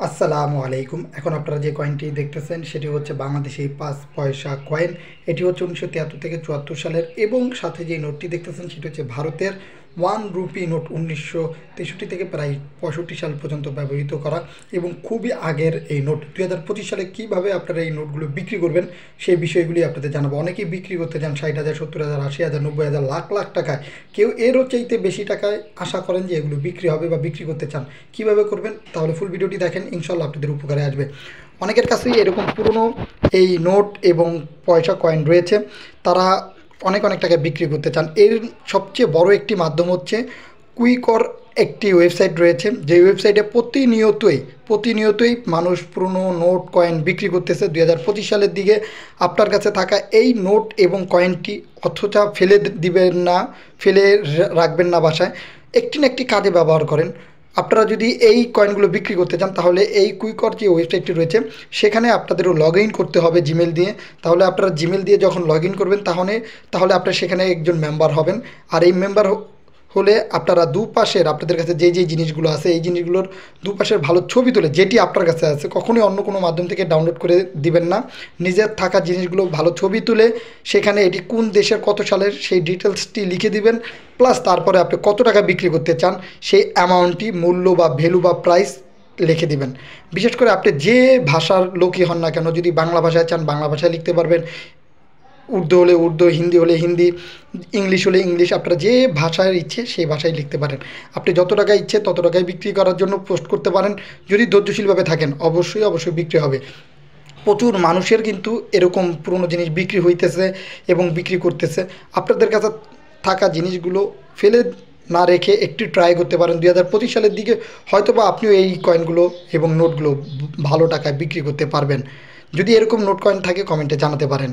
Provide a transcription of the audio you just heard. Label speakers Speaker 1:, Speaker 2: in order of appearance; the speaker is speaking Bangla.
Speaker 1: আসসালামু আলাইকুম। এখন আপনারা যে কয়েনটি দেখতেছেন সেটি হচ্ছে বাংলাদেশি ৫ পয়সা কয়েন। এটি হচ্ছে ১৯৭৩ থেকে ৭৪ সালের এবং সাথে যে নোটটি দেখতেছেন সেটি হচ্ছে ভারতের 1 রুপি নোট ১৯৬৩ থেকে প্রায় ৬৫ সাল পর্যন্ত ব্যবহৃত করা এবং খুবই আগের এই নোট। ২০২৫ সালে কীভাবে আপনারা এই নোটগুলো বিক্রি করবেন সেই বিষয়গুলি আপনাদের জানাবো। অনেকেই বিক্রি করতে চান ৬০,০০০, ৭০,০০০, ৮০,০০০, ৯০,০০০, লাখ লাখ টাকায়। কেউ এরও চাইতে বেশি টাকায় আশা করেন যে এগুলো বিক্রি হবে বা বিক্রি করতে চান। কীভাবে করবেন তাহলে ফুল ভিডিওটি দেখেন, ইনশাল্লাহ আপনাদের উপকারে আসবে। অনেকের কাছেই এরকম পুরনো এই নোট এবং পয়সা কয়েন রয়েছে, তারা অনেক অনেক টাকায় বিক্রি করতে চান। এর সবচেয়ে বড় একটি মাধ্যম হচ্ছে কুইকর। একটি ওয়েবসাইট রয়েছে, যে ওয়েবসাইটে প্রতিনিয়তই মানুষ পুরনো নোট কয়েন বিক্রি করতেছে। ২০২৫ সালের দিকে আপনার কাছে থাকা এই নোট এবং কয়েনটি অথচ ফেলে দিবেন না, ফেলে রাখবেন না বাসায়, একটি না একটি কাজে ব্যবহার করেন। আপনারা যদি এই কয়েনগুলো বিক্রি করতে চান তাহলে এই কুইকর যে ওয়েবসাইটটি রয়েছে সেখানে আপনাদেরও লগ ইন করতে হবে জিমেল দিয়ে। তাহলে আপনারা জিমেল দিয়ে যখন লগ ইন করবেন তাহলে আপনারা সেখানে একজন মেম্বার হবেন। আর এই মেম্বার হলে আপনারা দুপাশের আপনাদের কাছে যে জিনিসগুলো আছে এই জিনিসগুলোর দুপাশের ভালো ছবি তুলে, যেটি আপনার কাছে আছে, কখনোই অন্য কোনো মাধ্যম থেকে ডাউনলোড করে দিবেন না। নিজের থাকা জিনিসগুলো ভালো ছবি তুলে সেখানে এটি কোন দেশের কত সালের সেই ডিটেলসটি লিখে দিবেন। প্লাস তারপরে আপনি কত টাকা বিক্রি করতে চান সেই অ্যামাউন্টটি, মূল্য বা ভ্যালু বা প্রাইস লিখে দিবেন। বিশেষ করে আপনি যে ভাষার লোকই হন না কেন, যদি বাংলা ভাষায় চান বাংলা ভাষায় লিখতে পারবেন, উর্দু হলে উর্দু, হিন্দি হলে হিন্দি, ইংলিশ হলে ইংলিশ, আপনারা যে ভাষায় ইচ্ছে সেই ভাষায় লিখতে পারেন। আপনি যত টাকা ইচ্ছে তত টাকায় বিক্রি করার জন্য পোস্ট করতে পারেন। যদি ধৈর্যশীলভাবে থাকেন অবশ্যই বিক্রি হবে। প্রচুর মানুষের কিন্তু এরকম পুরনো জিনিস বিক্রি হইতেছে এবং বিক্রি করতেছে। আপনাদের কাছে থাকা জিনিসগুলো ফেলে না রেখে একটু ট্রাই করতে পারেন। ২০২৫ সালের দিকে হয়তোবা আপনিও এই কয়েনগুলো এবং নোটগুলো ভালো টাকায় বিক্রি করতে পারবেন। যদি এরকম নোট কয়েন থাকে কমেন্টে জানাতে পারেন।